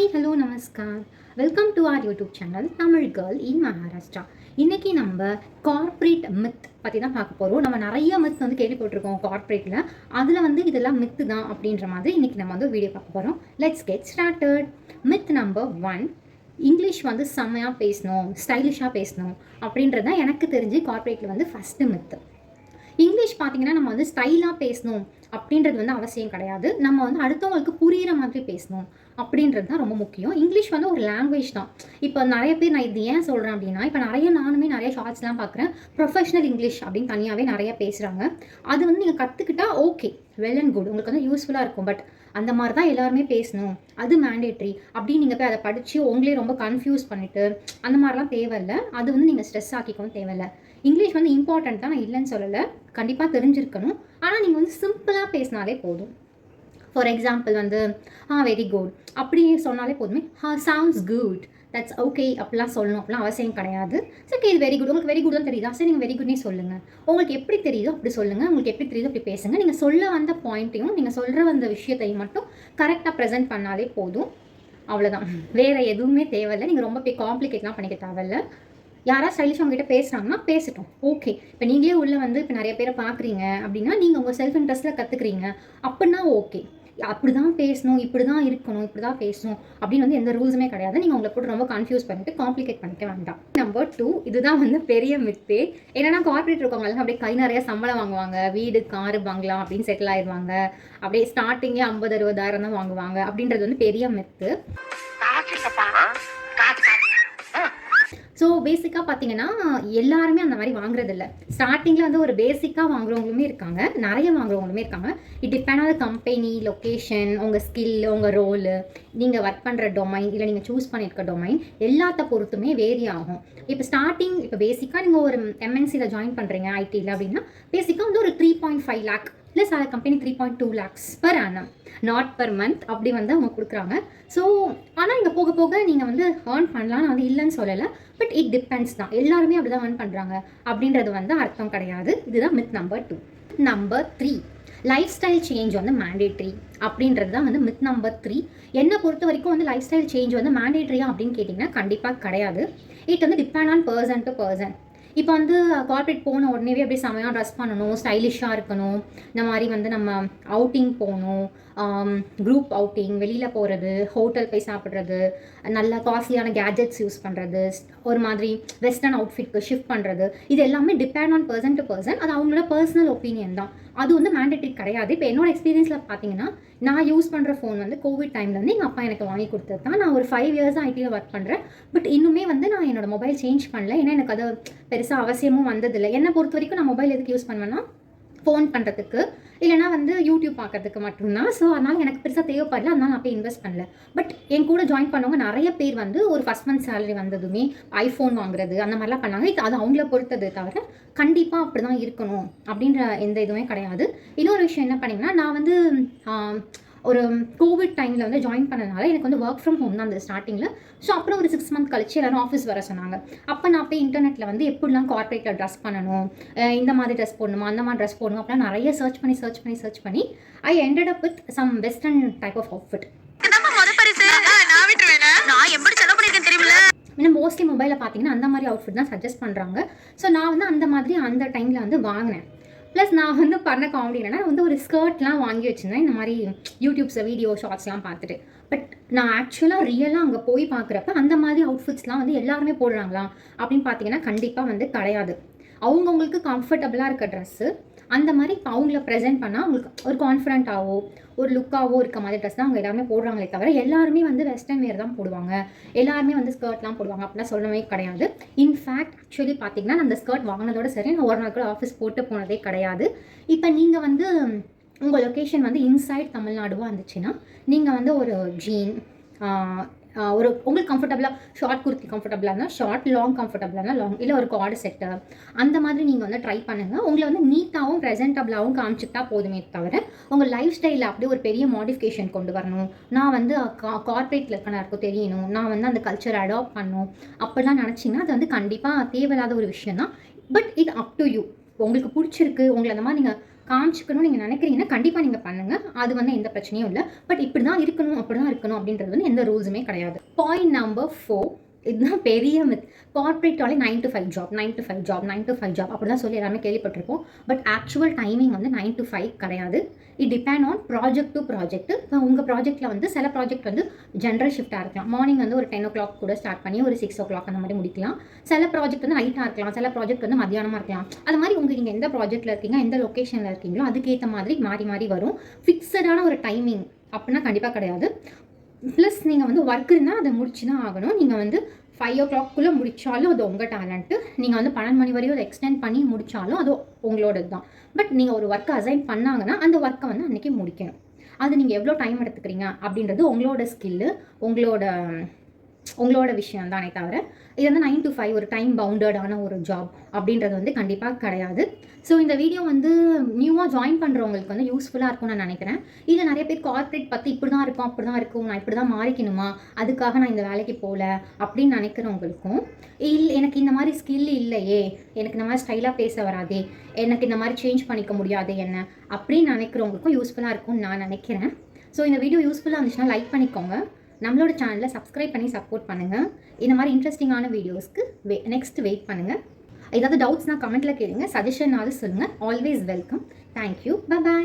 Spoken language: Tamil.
ஹாய் ஹலோ நமஸ்கார். Welcome to our YouTube channel Tamil girl in Maharashtra. இன்றைக்கி நம்ம கார்ப்பரேட் மித் பற்றி தான் பார்க்க போகிறோம். நம்ம நிறைய மித் வந்து கேள்விப்பட்டிருக்கோம் கார்ப்பரேட்டில். அதில் வந்து இதெல்லாம் மித்து தான் அப்படின்ற மாதிரி இன்றைக்கி நம்ம வந்து வீடியோ பார்க்க போகிறோம். Let's get started. Myth number 1, English வந்து செம்மையாக பேசணும், ஸ்டைலிஷாக பேசணும் அப்படின்றது தான் எனக்கு தெரிஞ்சு கார்ப்பரேட்டில் வந்து ஃபஸ்ட்டு மித்து. இங்கிலீஷ் பார்த்தீங்கன்னா நம்ம வந்து ஸ்டைலாக பேசணும் அப்படின்றது வந்து அவசியம் கிடையாது. நம்ம வந்து அடுத்தவங்களுக்கு புரிகிற மாதிரி பேசணும் அப்படின்றது தான் ரொம்ப முக்கியம். இங்கிலீஷ் வந்து ஒரு லாங்குவேஜ் தான். இப்போ நிறைய பேர் நான் இது ஏன் சொல்கிறேன் அப்படின்னா, இப்போ நானுமே நிறைய ஷார்ட்ஸ்லாம் பார்க்குறேன். ப்ரொஃபஷனல் இங்கிலீஷ் அப்படின்னு தனியாகவே நிறைய பேசுகிறாங்க. அது வந்து நீங்கள் கற்றுக்கிட்டா ஓகே, வெல் அண்ட் குட், உங்களுக்கு வந்து யூஸ்ஃபுல்லாக இருக்கும். பட் அந்த மாதிரி தான் எல்லாருமே பேசணும், அது மேண்டேட்ரி அப்படின்னு நீங்கள் போய் அதை படித்து உங்களே ரொம்ப கன்ஃபியூஸ் பண்ணிவிட்டு அந்த மாதிரிலாம் தேவையில்லை. அது வந்து நீங்கள் ஸ்ட்ரெஸ் ஆக்கிக்கவும் தேவையில்லை. இங்கிலீஷ் வந்து இம்பார்ட்டன்ட் தான், நான் இல்லைன்னு சொல்லலை, கண்டிப்பாக தெரிஞ்சிருக்கணும். ஆனால் நீங்கள் வந்து சிம்பிளாக பேசினாலே போதும். ஃபார் எக்ஸாம்பிள் வந்து வெரி குட் அப்படி சொன்னாலே போதுமே. சவுண்ட்ஸ் குட், தட்ஸ் ஓகே அப்படிலாம் சொல்லணும் அப்படிலாம் அவசியம் கிடையாது. சரி, இது வெரி குட், உங்களுக்கு வெரி குட் தான் தெரியுதா, சரி நீங்கள் வெரி குட்னே சொல்லுங்கள். உங்களுக்கு எப்படி தெரியுதோ அப்படி சொல்லுங்கள், உங்களுக்கு எப்படி தெரியுதோ அப்படி பேசுங்க. நீங்கள் சொல்ல வந்த பாயிண்ட்டையும் நீங்கள் சொல்கிற வந்த விஷயத்தையும் மட்டும் கரெக்டாக ப்ரெசென்ட் பண்ணாலே போதும். அவ்வளோதான், வேறு எதுவுமே தேவையில்லை. நீங்கள் ரொம்ப போய் காம்ப்ளிகேட்லாம் பண்ணிக்க தேவையில்லை. யாராவது ஸ்டைலிஷ் அவங்ககிட்ட பேசுகிறாங்கன்னா பேசட்டும், ஓகே. இப்போ நீங்களே உள்ளே வந்து இப்போ நிறைய பேரை பார்க்குறீங்க அப்படின்னா நீங்கள் உங்கள் செல்ஃப் இன்ட்ரெஸ்ட்டில் கற்றுக்குறீங்க அப்படின்னா ஓகே. அப்படி தான் பேசணும், இப்படி தான் இருக்கணும், இப்படி தான் பேசணும் அப்படின்னு வந்து எந்த ரூல்ஸுமே கிடையாது. நீங்கள் உங்களை போட்டு ரொம்ப கன்ஃபியூஸ் பண்ணிவிட்டு காம்ப்ளிகேட் பண்ணிக்க வேண்டாம். நம்பர் 2, இதுதான் வந்து பெரிய மித்து. என்னென்னா கார்ப்பரேட் இருக்கவங்க அப்படியே கை நிறைய சம்பளம் வாங்குவாங்க, வீடு காரு பங்களா அப்படின்னு செட்டில் ஆயிடுவாங்க. அப்படியே ஸ்டார்டிங்கே 50-60,000 தான் வாங்குவாங்க அப்படின்றது வந்து பெரிய மித்து. ஸோ பேசிக்காக பார்த்தீங்கன்னா எல்லாருமே அந்த மாதிரி வாங்குறதில்ல. ஸ்டார்டிங்கில் வந்து ஒரு பேசிக்காக வாங்குறவங்களுமே இருக்காங்க, நிறைய வாங்குறவங்களுமே இருக்காங்க. It depend on company, location, உங்கள் ஸ்கில், உங்கள் ரோலு, நீங்கள் ஒர்க் பண்ணுற டொமைன், இல்லை நீங்கள் சூஸ் பண்ணியிருக்க டொமைன் எல்லாத்த பொறுத்துமே வேரி ஆகும். இப்போ ஸ்டார்டிங் இப்போ பேசிக்காக நீங்கள் ஒரு எம்என்சியில் ஜாயின் பண்ணுறீங்க ஐடியில் அப்படின்னா பேசிக்காக வந்து ஒரு 3.5 lakh இல்லை சில company 3.2 lakhs per annum, not per month அப்படி வந்து அவங்க கொடுக்குறாங்க. ஸோ ஆனால் இங்கே போக போக நீங்கள் வந்து ஏர்ன் பண்ணலாம், நான் வந்து இல்லைன்னு சொல்லலை. பட் இட் டிபெண்ட்ஸ் தான், எல்லாருமே அப்படி தான் ஏர்ன் பண்ணுறாங்க அப்படின்றது வந்து அர்த்தம் கிடையாது. இதுதான் myth number 2. Number 3, life style change வந்து மேண்டேட்ரி அப்படின்றது தான் வந்து மித் நம்பர் 3. என்னை பொறுத்த வரைக்கும் வந்து லைஃப் ஸ்டைல் சேஞ்ச் வந்து மேண்டேட்ரியா அப்படின்னு கேட்டிங்கன்னா கண்டிப்பாக கிடையாது. இட் வந்து depend on person to person. இப்போ வந்து கார்ப்பரேட் போன உடனேவே அப்படியே செமையாக ட்ரெஸ் பண்ணணும், ஸ்டைலிஷாக இருக்கணும், இந்த மாதிரி வந்து நம்ம அவுட்டிங் போகணும், குரூப் அவுட்டிங், வெளியில் போகிறது, ஹோட்டல் போய் சாப்பிட்றது, நல்ல காஸ்ட்லியான கேஜெட்ஸ் யூஸ் பண்ணுறது, ஒரு மாதிரி வெஸ்டர்ன் அவுட்ஃபிட்க்கு ஷிஃப்ட் பண்ணுறது, இது எல்லாமே depend on person to person. அது அவங்களோட பர்சனல் ஒப்பீனியன் தான், அது வந்து மேண்டேட்ரி கிடையாது. இப்போ என்னோட எக்ஸ்பீரியன்ஸில் பார்த்தீங்கன்னா நான் யூஸ் பண்ணுற ஃபோன் வந்து கோவிட் டைமில் வந்து எங்கள் அப்பா எனக்கு வாங்கி கொடுத்தது தான். நான் ஒரு 5 years ஐடியில் ஒர்க் பண்ணுறேன். பட் இன்னுமே வந்து நான் என்னோடய மொபைல் சேஞ்ச் பண்ணல, ஏன்னா எனக்கு அது பெருசாக அவசியமும் வந்ததில்லை. என்னை பொறுத்த வரைக்கும் நான் மொபைல் எதுக்கு யூஸ் பண்ணுவேன்னா ஃபோன் பண்ணுறதுக்கு, இல்லைனா வந்து யூடியூப் பார்க்கறதுக்கு மட்டும்தான். ஸோ அதனால் எனக்கு பெருசாக தேவைப்படல, அதனால் நான் போய் இன்வெஸ்ட் பண்ணல. பட் என் கூட ஜாயின் பண்ணவங்க நிறைய பேர் வந்து ஒரு ஃபஸ்ட் மந்த் சேலரி வந்ததுமே ஐஃபோன் வாங்குறது அந்த மாதிரிலாம் பண்ணாங்க. இது அது அவங்கள பொறுத்தது தவிர கண்டிப்பாக அப்படி தான் இருக்கணும் அப்படின்ற எந்த இதுவுமே கிடையாது. இன்னொரு விஷயம் என்ன பண்ணிங்கன்னா, நான் வந்து ஒரு கோவிட் டைமில் வந்து ஜாயின் பண்ணனால எனக்கு வந்து ஒர்க் ஃப்ரம் ஹோம் தான் அந்த ஸ்டார்டிங்கில். ஸோ அப்புறம் ஒரு 6 month கழிச்சு எல்லோரும் ஆஃபீஸ் வர சொன்னாங்க. அப்போ நான் போய் இன்டர்நெட்டில் வந்து எப்படிலாம் கார்ப்பரேட்டில் ட்ரெஸ் பண்ணணும், இந்த மாதிரி ட்ரெஸ் போடணுமா, அந்த மாதிரி ட்ரெஸ் போடணும் அப்படின்னா நிறைய சர்ச் பண்ணி I ended up with some western type of outfit. ஏன்னா மோஸ்ட்லி மொபைலில் பார்த்தீங்கன்னா அந்த மாதிரி அவுட்ஃபிட் தான் சஜஸ்ட் பண்ணுறாங்க. ஸோ நான் வந்து அந்த மாதிரி அந்த டைமில் வந்து வாங்கினேன். ப்ளஸ் நான் வந்து பண்ண காமெடி என்னென்னா வந்து ஒரு ஸ்கர்ட்லாம் வாங்கி வச்சுருந்தேன், இந்த மாதிரி யூடியூப்ஸில் வீடியோ ஷார்ட்ஸ்லாம் பார்த்துட்டு. பட் நான் ஆக்சுவலாக ரியலாக அங்கே போய் பார்க்குறப்ப அந்த மாதிரி அவுட்ஃபிட்ஸ்லாம் வந்து எல்லாருமே போடுறாங்களா அப்படின்னு பார்த்தீங்கன்னா கண்டிப்பாக வந்து கிடையாது. அவங்கவுங்களுக்கு கம்ஃபர்டபுளாக இருக்க ட்ரெஸ்ஸு அந்த மாதிரி இப்போ அவங்கள ப்ரெசென்ட் பண்ணால் அவங்களுக்கு ஒரு கான்ஃபிடென்ட்டாவோ ஒரு லுக்காவோ இருக்க மாதிரி ட்ரெஸ் தான் அவங்க எல்லாருமே போடுறாங்களே தவிர எல்லாருமே வந்து வெஸ்டர்ன் வேர் தான் போடுவாங்க, எல்லாருமே வந்து ஸ்கர்ட்லாம் போடுவாங்க அப்படிலாம் சொல்லவே கிடையாது. இன்ஃபேக்ட் ஆக்சுவலி பார்த்தீங்கன்னா அந்த ஸ்கர்ட் வாங்கினதோட சரி நான் ஒரு நாள் கூட ஆஃபீஸ் போட்டு போனதே கிடையாது. இப்போ நீங்கள் வந்து உங்கள் லொக்கேஷன் வந்து இன்சைட் தமிழ்நாடுவாக இருந்துச்சுன்னா நீங்கள் வந்து ஒரு ஜீன், ஒரு உங்களுக்கு கம்ஃபர்டபுளாக ஷார்ட் குர்த்தி கம்ஃபர்டபுளாக இருந்தால் ஷார்ட், லாங் கம்ஃபர்டபுளாக இருந்தால் லாங், இல்லை ஒரு கார்டு செட்டு அந்த மாதிரி நீங்கள் வந்து ட்ரை பண்ணுங்கள். உங்களை வந்து நீட்டாகவும் ப்ரெசென்டபுளாகவும் காமிச்சிட்டா போதுமே தவிர உங்கள் லைஃப் ஸ்டைலில் அப்படியே ஒரு பெரிய மாடிஃபிகேஷன் கொண்டு வரணும், நான் வந்து கார்ப்பரேட்டில் இருக்கணும் யாருக்கும் தெரியணும், நான் வந்து அந்த கல்ச்சரை அடாப்ட் பண்ணணும் அப்படிலாம் நினச்சிங்கன்னா அது வந்து கண்டிப்பாக தேவையில்லாத ஒரு விஷயம் தான். பட் இது அப் டு யூ. உங்களுக்கு பிடிச்சிருக்கு, உங்களை அந்த மாதிரி நீங்கள் காமிச்சிக்கணும்னு நீங்கள் நினைக்கிறீங்கன்னா கண்டிப்பாக நீங்கள் பண்ணுங்கள். அது வந்து எந்த பிரச்சனையும் இல்லை. பட் இப்படி தான் இருக்கணும், அப்படி தான் இருக்கணும் அப்படின்றது வந்து எந்த ரூல்ஸுமே கிடையாது. பாயிண்ட் நம்பர் 4, இதுதான் பெரிய மித். கார்ப்பரேட்டாலே 9 to 5 job, 9 to 5 job, 9 to 5 job அப்படி தான் சொல்லி எல்லாமே கேள்விப்பட்டிருப்போம். பட் ஆக்சுவல் டைமிங் வந்து 9 to 5 கிடையாது. It depend on project to project. இப்போ உங்கள் ப்ராஜெக்ட்டில் வந்து சில ப்ராஜெக்ட் வந்து ஜென்ரல் ஷிஃப்ட்டாக இருக்கலாம். மார்னிங் வந்து ஒரு 10 o'clock கூட ஸ்டார்ட் பண்ணி ஒரு 6 o'clock அந்த மாதிரி முடிக்கலாம். சில ப்ராஜெக்ட் வந்து நைட்டாக இருக்கலாம், சில ப்ராஜெக்ட் வந்து மத்தியானமாக இருக்கலாம். அது மாதிரி நீங்கள் எந்த ப்ராஜெக்ட்டில் இருக்கீங்க, எந்த லொக்கேஷனில் இருக்கீங்களோ அதுக்கேற்ற மாதிரி மாறி மாறி வரும். ஃபிக்ஸடான ஒரு டைமிங் அப்படின்னா கண்டிப்பாக கிடையாது. ப்ளஸ் நீங்கள் வந்து ஒர்க் இருந்தால் அதை முடிச்சு தான் ஆகணும். நீங்கள் வந்து 5 o'clock முடித்தாலும் அது உங்கள் டேலண்ட்டு. நீங்கள் வந்து 12 மணி வரையும் அதை எக்ஸ்டெண்ட் பண்ணி முடித்தாலும் அது உங்களோடது தான். பட் நீங்கள் ஒரு ஒர்க்கை அசைன் பண்ணாங்கன்னா அந்த ஒர்க்கை வந்து அன்றைக்கி முடிக்கணும். அது நீங்கள் எவ்வளோ டைம் எடுத்துக்கிறீங்க அப்படின்றது உங்களோட ஸ்கில்லு, உங்களோட விஷயம் தானே தவிர இது வந்து 9 to 5 ஒரு டைம் பவுண்டடான ஒரு ஜாப் அப்படின்றது வந்து கண்டிப்பாக கிடையாது. ஸோ இந்த வீடியோ வந்து நியூவாக ஜாயின் பண்ணுறவங்களுக்கு வந்து யூஸ்ஃபுல்லாக இருக்கும்னு நான் நினைக்கிறேன். இல்லை நிறைய பேர் கார்ப்பரேட் பற்றி இப்படி தான் இருக்கும், அப்படி தான் இருக்கும், நான் இப்படி தான் மாறிக்கணுமா, அதுக்காக நான் இந்த வேலைக்கு போகல அப்படின்னு நினைக்கிறவங்களுக்கும், எனக்கு இந்த மாதிரி ஸ்கில் இல்லையே, எனக்கு இந்த மாதிரி ஸ்டைலாக பேச வராதே, எனக்கு இந்த மாதிரி சேஞ்ச் பண்ணிக்க முடியாது என்ன அப்படின்னு நினைக்கிறவங்களுக்கும் யூஸ்ஃபுல்லாக இருக்கும்னு நான் நினைக்கிறேன். ஸோ இந்த வீடியோ யூஸ்ஃபுல்லாக இருந்துச்சுன்னா லைக் பண்ணிக்கோங்க. நம்மளோட சேனலை சப்ஸ்கிரைப் பண்ணி சப்போர்ட் பண்ணுங்கள். இந்த மாதிரி இன்ட்ரெஸ்டிங்கான வீடியோஸ்க்கு நெக்ஸ்ட் வெயிட் பண்ணுங்கள். ஏதாவது டவுட்ஸ்னால் கமெண்ட்டில் கேளுங்க, சஜஷன்னாலும் சொல்லுங்கள். Always welcome. தேங்க்யூ. பை.